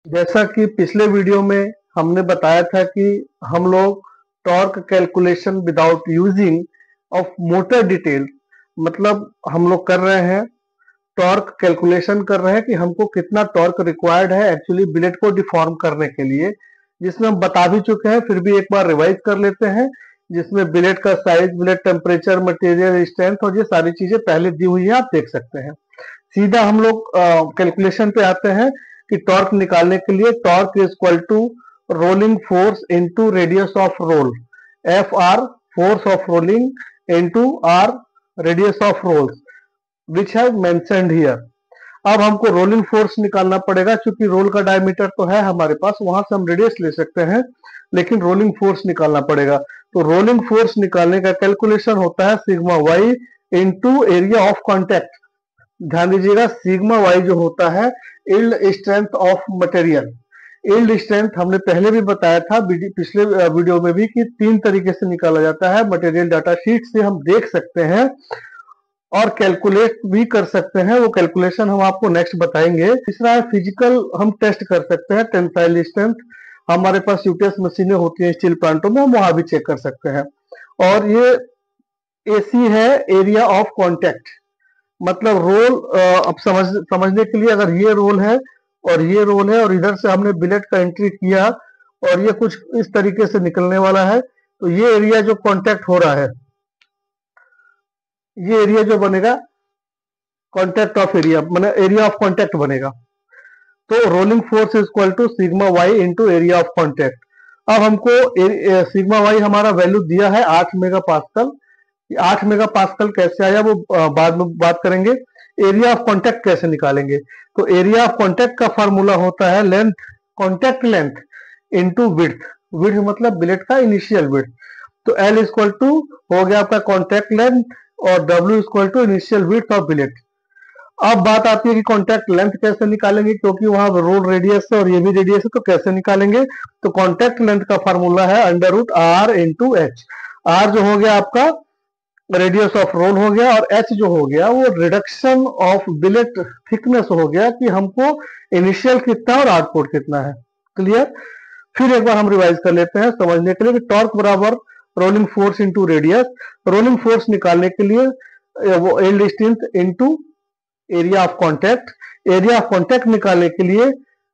जैसा कि पिछले वीडियो में हमने बताया था कि हम लोग torque calculation without using of motor detail, मतलब हम लोग कर रहे हैं टॉर्क कैलकुलेशन कर रहे हैं कि हमको कितना टॉर्क रिक्वायर्ड है एक्चुअली बिलेट को डिफॉर्म करने के लिए, जिसमें हम बता भी चुके हैं, फिर भी एक बार रिवाइज कर लेते हैं। जिसमें बिलेट का size, billet temperature, material strength और ये सारी चीजें पहले दी हुई है, आप देख सकते हैं। सीधा हम लोग कैलकुलेशन पे आते हैं कि टॉर्क निकालने के लिए torque is equal to rolling force into radius of roll, F R force of rolling into R radius of rolls which have mentioned here. अब हमको रोलिंग फोर्स निकालना पड़ेगा, क्योंकि रोल का डायमीटर तो है हमारे पास, वहां से हम रेडियस ले सकते हैं, लेकिन रोलिंग फोर्स निकालना पड़ेगा। तो रोलिंग फोर्स निकालने का कैलकुलेशन होता है sigma Y into area of contact. ध्यान दीजिएगा, सिग्मा वाई जो होता है yield strength of material. Yield strength हमने पहले भी बताया था पिछले वीडियो में भी कि 3 तरीके से निकाला जाता है। मटेरियल डाटा शीट से हम देख सकते हैं और कैलकुलेट भी कर सकते हैं, वो कैलकुलेशन हम आपको नेक्स्ट बताएंगे। तीसरा है फिजिकल, हम टेस्ट कर सकते हैं टेंसाइल स्ट्रेंथ। हमारे पास यूटीएस मशीनें होती हैं स्टील प्लांटों में, हम वहां भी चेक कर सकते हैं। और ये एसी है एरिया ऑफ कॉन्टेक्ट, मतलब रोल अब समझने के लिए, अगर ये रोल है और ये रोल है और इधर से हमने बिलेट का एंट्री किया और ये कुछ इस तरीके से निकलने वाला है, तो ये एरिया जो कांटेक्ट हो रहा है, ये एरिया जो बनेगा कांटेक्ट ऑफ एरिया, मतलब एरिया ऑफ कांटेक्ट बनेगा। तो rolling force is equal to sigma Y into area of contact. अब हमको सिग्मा वाई हमारा वैल्यू दिया है 8 मेगा पास्कल। 8 मेगा पास्कल कैसे आया वो बाद में बात करेंगे। एरिया ऑफ कॉन्टेक्ट कैसे निकालेंगे, तो एरिया ऑफ कॉन्टेक्ट का फॉर्मूला होता है length, contact length into width. Width मतलब बिलेट का इनिशियल विड्थ। तो एल इक्वल टू हो गया आपका कॉन्टेक्ट लेंथ और W equal to initial width of billet. अब बात आती है कि कॉन्टेक्ट लेंथ कैसे निकालेंगे, क्योंकि वहां रोल रेडियस है और ये भी रेडियस है, तो कैसे निकालेंगे। तो कॉन्टेक्ट लेंथ का फॉर्मूला है under root R into H. R जो हो गया आपका रेडियस ऑफ रोल हो गया, और एच जो हो गया वो रिडक्शन ऑफ बिलेट थिकनेस हो गया, कि हमको इनिशियल कितना और आउटपुट कितना है। क्लियर। फिर एक बार हम रिवाइज कर लेते हैं समझने के लिए कि टॉर्क बराबर rolling force into radius. Rolling force निकालने के लिए वो yield strength into area of contact. Area of contact निकालने के लिए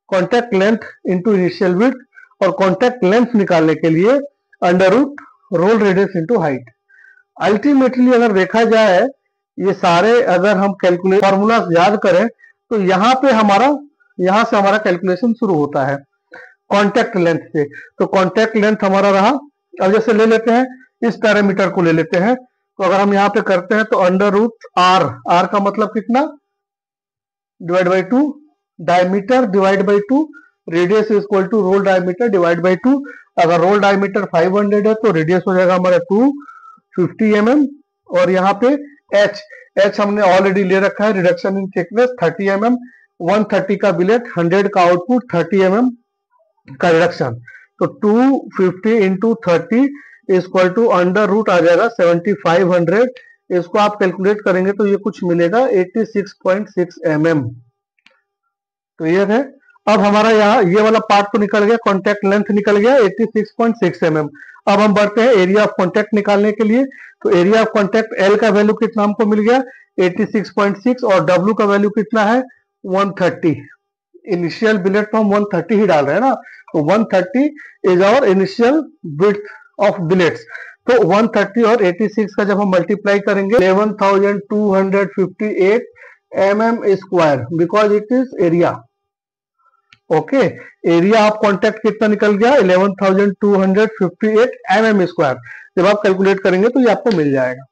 contact length into initial width, और कॉन्टेक्ट लेंथ निकालने के लिए under root roll radius into height. Ultimately अगर देखा जाए, ये सारे अगर हम कैलकुलेट फॉर्मूला याद करें, तो यहाँ पे यहाँ से हमारा कैलकुलेशन शुरू होता है कॉन्टेक्ट लेंथ से। तो कॉन्टेक्ट लेंथ हमारा रहा। अब जैसे ले लेते हैं, इस पैरामीटर को ले लेते हैं, तो अगर हम यहाँ पे करते हैं तो अंडर रूट आर, आर का मतलब कितना, divide by 2, diameter divide by 2, radius is equal to roll diameter divide by 2। अगर रोल डायमीटर 500 है तो रेडियस हो जाएगा हमारा 250 mm। और यहाँ पे एच, एच हमने ऑलरेडी ले रखा है, रिडक्शन इन थिकनेस 30 mm। 130 का बिलेट, 100 का आउटपुट, 30 mm का रिडक्शन। तो 250 into 30 equal to under root आ जाएगा 7500। इसको आप कैलकुलेट करेंगे तो ये कुछ मिलेगा 86.6 mm। तो ये है। अब हमारा यहाँ ये वाला पार्ट तो निकल गया, कॉन्टेक्ट लेंथ निकल गया 86.6 mm। अब हम बढ़ते हैं एरिया ऑफ कॉन्टेक्ट निकालने के लिए। तो एरिया ऑफ कॉन्टेक्ट एल का वैल्यू कितना हमको मिल गया 86.6, और डब्ल्यू का वैल्यू कितना है 130। इनिशियल बिलेट तो हम 130 ही डाल रहे हैं ना, तो 130 is our initial width of billets. तो 130 और 86 का जब हम मल्टीप्लाई करेंगे 11,258 mm square, because it is area. Okay, area of contact कितना निकल गया 11,258 mm स्क्वायर। जब आप कैलकुलेट करेंगे तो ये आपको मिल जाएगा।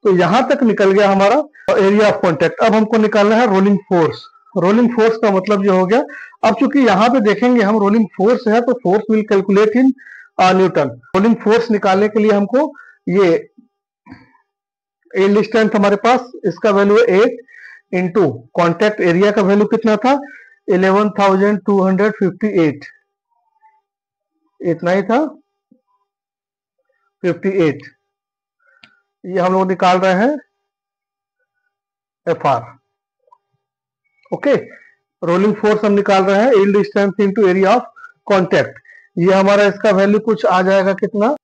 तो यहां तक निकल गया हमारा एरिया ऑफ कॉन्टेक्ट। अब हमको निकालना है रोलिंग फोर्स। रोलिंग फोर्स का मतलब ये हो गया, अब चूंकि यहाँ पे देखेंगे हम रोलिंग फोर्स है, तो force will calculate in newton. Rolling force निकालने के लिए हमको ये यील्ड स्ट्रेंथ हमारे पास, इसका वैल्यू है 8 इंटू कॉन्टेक्ट एरिया का वैल्यू कितना था 11,258, इतना ही था 58। ये हम लोग निकाल रहे हैं F R. Okay, rolling force हम निकाल रहे हैं yield strength into area of contact. ये हमारा इसका वैल्यू कुछ आ जाएगा कितना,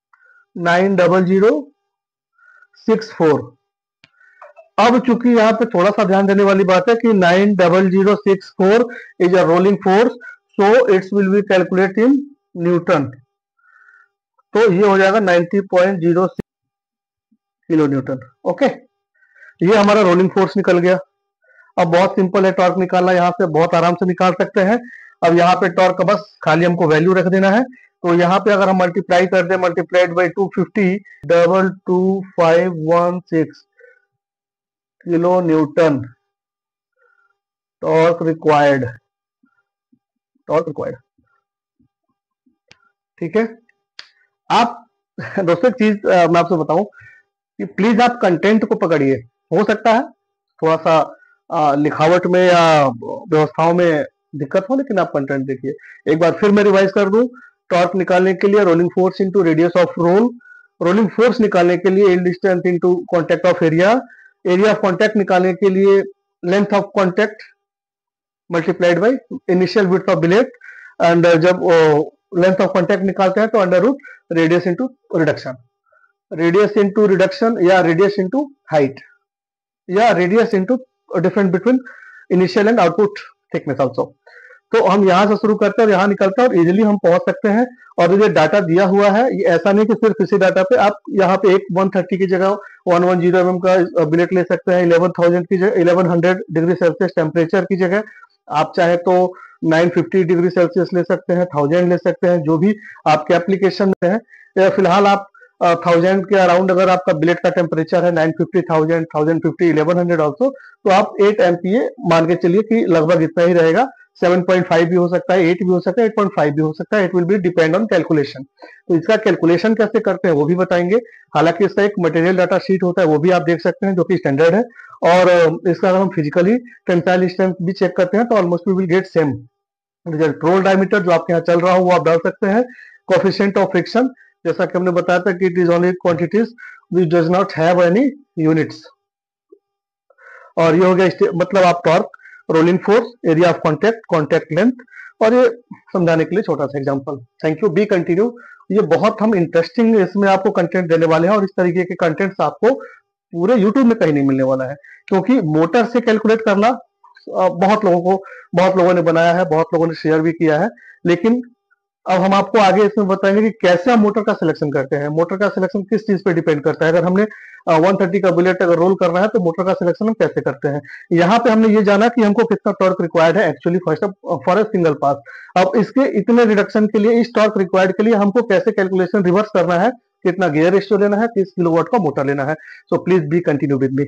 90064। अब चूंकि यहाँ पे थोड़ा सा ध्यान देने वाली बात है कि 90064 is a rolling force, so it's will be calculate in newton. तो ये हो जाएगा 90.06 किलो न्यूटन। ओके, ये हमारा रोलिंग फोर्स निकल गया। अब बहुत सिंपल है टॉर्क निकालना, यहाँ से बहुत आराम से निकाल सकते हैं। अब यहाँ पे टॉर्क का बस खाली हमको वैल्यू रख देना है। तो यहाँ पे अगर हम मल्टीप्लाई कर दें, multiplied by 250, 22516 kilo Newton torque required, ठीक है। आप दोस्तों एक चीज मैं आपसे बताऊं कि प्लीज आप कंटेंट को पकड़िए। हो सकता है थोड़ा सा लिखावट में या व्यवस्थाओं में दिक्कत हो, लेकिन आप कंटेंट देखिए। एक बार फिर मैं रिवाइज कर दूं, टॉर्क निकालने के लिए rolling force into radius of roll, rolling force निकालने के लिए yield strength into contact of area, area of contact निकालने के लिए length of contact multiplied by initial width of billet, and जब लेंथ ऑफ कांटेक्ट निकालते हैं तो under root radius into reduction, radius into reduction या रेडियस इनटू हाइट या radius into difference between initial and output thickness also. तो हम यहाँ से शुरू करते हैं और यहाँ निकलते हैं और इजीली हम पहुंच सकते हैं। और ये डाटा दिया हुआ है, ये ऐसा नहीं कि सिर्फ इसी डाटा पे आप यहाँ पे एक 130 की जगह 110 mm का बिलेट ले सकते हैं, 11,000 की जगह 1100 डिग्री सेल्सियस टेम्परेचर की जगह आप चाहे तो 950 डिग्री सेल्सियस ले सकते हैं, 1000 ले सकते हैं, जो भी आपके एप्लीकेशन में है। फिलहाल आप 1000 के अराउंड अगर आपका बिलेट का टेम्परेचर है, 950, 1000, 1050, 1100 ऑल्सो, तो आप 8 MPa मान के चलिए कि लगभग इतना ही रहेगा। 7.5 भी हो सकता है, 8 भी हो सकता है, 8.5 भी हो सकता है। It will be depend on calculation. तो इसका कैलकुलेशन कैसे करते हैं वो भी बताएंगे। हालांकि इसका एक मटेरियल डाटा शीट होता है, वो भी आप देख सकते हैं, जो कि स्टैंडर्ड है। और इसका अगर हम फिजिकली टेंसाइल स्ट्रेंथ भी चेक करते हैं तो almost we will get same result. Roll diameter जो आपके यहाँ चल रहा हो वो आप डाल सकते हैं। कोफिशिएंट ऑफ फ्रिक्शन, जैसा कि हमने बताया था कि it is only quantities which does not have any units. और ये हो गया मतलब आप torque, rolling force, area of contact, contact length, और ये समझाने के लिए छोटा सा example. Thank you, B continue. ये बहुत हम इंटरेस्टिंग इसमें आपको कंटेंट देने वाले हैं और इस तरीके के कंटेंट्स आपको पूरे यूट्यूब में कहीं नहीं मिलने वाला है, क्योंकि मोटर से कैलकुलेट करना बहुत लोगों ने बनाया है, बहुत लोगों ने शेयर भी किया है। लेकिन अब हम आपको आगे इसमें बताएंगे कि कैसे हम मोटर का सिलेक्शन करते हैं। मोटर का सिलेक्शन किस चीज पे डिपेंड करता है। अगर हमने 130 का बुलेट अगर रोल करना है तो मोटर का सिलेक्शन हम कैसे करते हैं। यहाँ पे हमने ये जाना कि हमको कितना टॉर्क रिक्वायर्ड है actually first for a single pass. अब इसके इतने रिडक्शन के लिए, इस टॉर्क रिक्वायर्ड के लिए हमको कैसे कैलकुलेशन रिवर्स करना है, कितना गियर रेशियो लेना है, किस किलोवाट का मोटर लेना है। So please be continue with me.